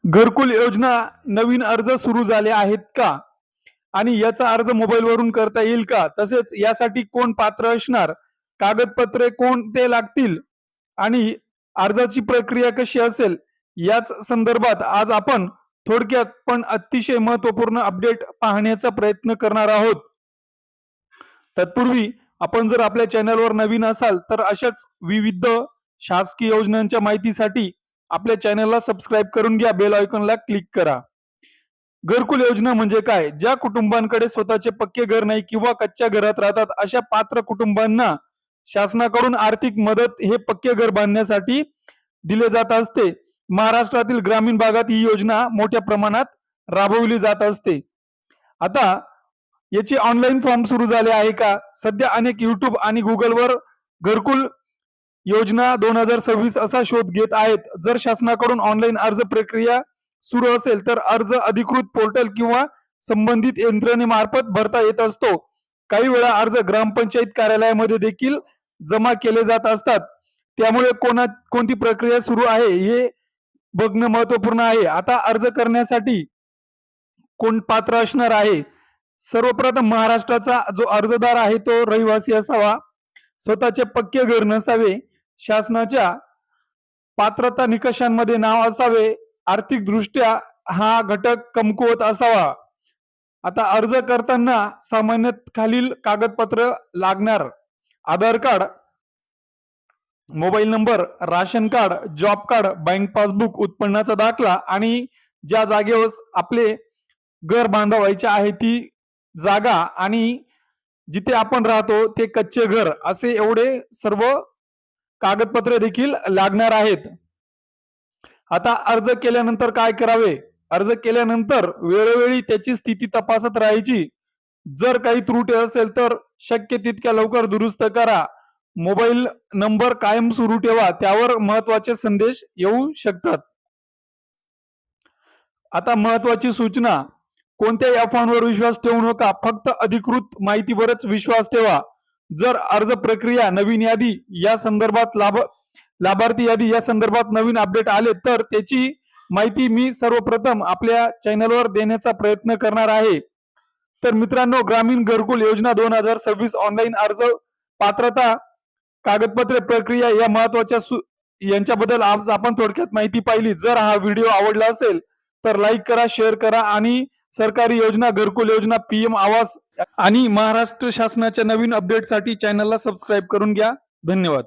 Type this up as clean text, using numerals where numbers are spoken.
घरकुल योजना नवीन अर्ज सुरू झाले आहेत का? आणि याचा अर्ज मोबाईलवरून करता येईल का? तसेच यासाठी कोण पात्र असणार? कागदपत्रे कोणते लागतील? आणि अर्जाची प्रक्रिया कशी असेल? याच संदर्भात आज आपण थोडक्यात पण अतिशय महत्त्वपूर्ण अपडेट पाहण्याचा प्रयत्न करणार आहोत. तत्पूर्वी आपण जर आपल्या चॅनलवर नवीन असाल तर अशाच विविध शासकीय योजनांच्या माहितीसाठी आपल्या चॅनलला सबस्क्राईब करून घ्या, बेल आयकॉनला क्लिक करा. घरकुल योजना म्हणजे काय? ज्या कुटुंबांकडे स्वतःचे पक्के घर नाही किंवा कच्च्या घरात राहतात अशा पात्र कुटुंबांना शासनाकडून आर्थिक मदत हे पक्के घर बांधण्यासाठी दिले जात असते. महाराष्ट्रातील ग्रामीण भागात ही योजना मोठ्या प्रमाणात राबवली जात असते. आता याचे ऑनलाईन फॉर्म सुरू झाले आहे का? सध्या अनेक युट्यूब आणि गुगलवर घरकुल योजना 2026 असा शोध घेत आहेत. जर शासनाकडून ऑनलाईन अर्ज प्रक्रिया सुरू असेल तर अर्ज अधिकृत पोर्टल किंवा संबंधित यंत्रणेमार्फत भरता येत असतो. काही वेळा अर्ज ग्रामपंचायत कार्यालयामध्ये देखील जमा केले जात असतात. त्यामुळे कोणती प्रक्रिया सुरू आहे हे बघणं महत्वपूर्ण आहे. आता अर्ज करण्यासाठी कोण पात्र असणार आहे? सर्वप्रथम महाराष्ट्राचा जो अर्जदार आहे तो रहिवासी असावा, स्वतःचे पक्के घर नसावे, शासनाच्या पात्रता निकषांमध्ये नाव असावे, आर्थिक दृष्ट्या हा घटक कमकुवत असावा. आता अर्ज करताना सामान्यत खालील कागदपत्र लागणार: Aadhaar card, mobile number, ration card, job card, bank passbook, उत्पन्नाचा दाखला आणि ज्या जागेवर आपले घर बांधावायचे आहे ती जागा आणि जिथे आपण राहतो ते कच्चे घर, असे एवढे सर्व कागदपत्रे देखील लागणार आहेत. आता अर्ज केल्यानंतर काय करावे? अर्ज केल्यानंतर वेळोवेळी त्याची स्थिती तपासत राहायची. जर काही त्रुटी असेल तर शक्य तितक्या लवकर दुरुस्त करा. मोबाईल नंबर कायम सुरू ठेवा, त्यावर महत्वाचे संदेश येऊ शकतात. आता महत्वाची सूचना: कोणत्याही अफवांवर विश्वास ठेवू नका, फक्त अधिकृत माहितीवरच विश्वास ठेवा. जर अर्ज प्रक्रिया, नवीन यादी या संदर्भात लाभार्थी यादी या संदर्भात नवीन अपडेट आले तर त्याची माहिती मी सर्वप्रथम आपल्या चॅनलवर देण्याचा प्रयत्न करणार आहे. तर मित्रांनो, ग्रामीण घरकुल योजना 2026 ऑनलाईन अर्ज, पात्रता, कागदपत्रे, प्रक्रिया या महत्वाच्या यांच्याबद्दल आज आपण थोडक्यात माहिती पाहिली. जर हा व्हिडिओ आवडला असेल तर लाईक करा, शेअर करा आणि सरकारी योजना, घरकुल योजना, PM आवास आणि महाराष्ट्र शासनाच्या नवीन अपडेटसाठी चॅनलला सबस्क्राईब करून घ्या. धन्यवाद.